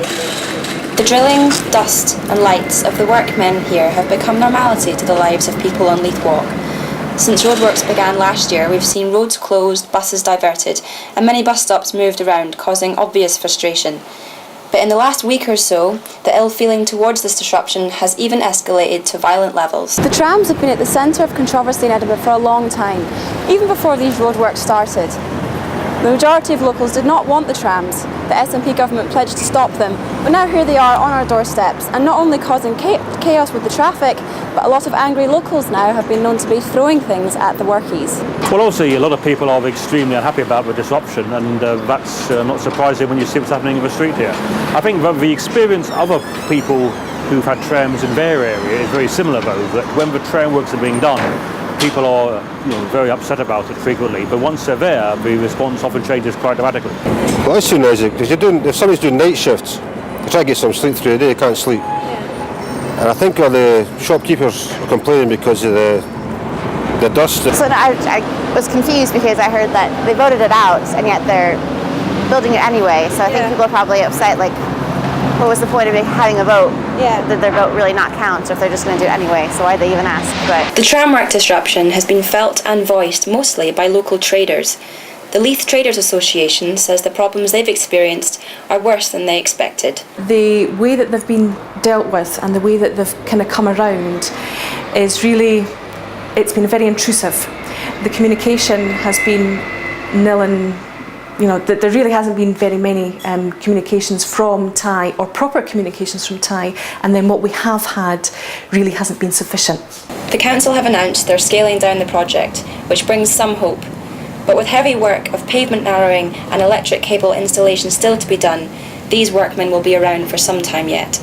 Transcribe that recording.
The drilling, dust and lights of the workmen here have become normality to the lives of people on Leith Walk. Since roadworks began last year, we've seen roads closed, buses diverted, and many bus stops moved around, causing obvious frustration. But in the last week or so, the ill feeling towards this disruption has even escalated to violent levels. The trams have been at the centre of controversy in Edinburgh for a long time, even before these roadworks started. The majority of locals did not want the trams. The SNP government pledged to stop them, but now here they are on our doorsteps, and not only causing chaos with the traffic, but a lot of angry locals now have been known to be throwing things at the workies. Well, obviously a lot of people are extremely unhappy about the disruption, and that's not surprising when you see what's happening in the street here. I think that the experience of other people who've had trams in their area is very similar, though, that when the tram works are being done, people are very upset about it frequently, but once they're there, the response often changes quite dramatically. Well, it's too noisy, because if somebody's doing night shifts, they try to get some sleep through the day, they can't sleep. And I think all the shopkeepers are complaining because of the dust. So I was confused because I heard that they voted it out and yet they're building it anyway. So I think people are probably upset, like, what was the point of having a vote? Did their vote really not count if they're just going to do it anyway? So why'd they even ask? But the tramwork disruption has been felt and voiced mostly by local traders. The Leith Traders Association says the problems they've experienced are worse than they expected. The way that they've been dealt with and the way that they've kind of come around is really, it's been very intrusive. The communication has been nil, and there really hasn't been very many communications from TIE, or proper communications from TIE, and then what we have had really hasn't been sufficient. The council have announced they're scaling down the project, which brings some hope. But with heavy work of pavement narrowing and electric cable installation still to be done, these workmen will be around for some time yet.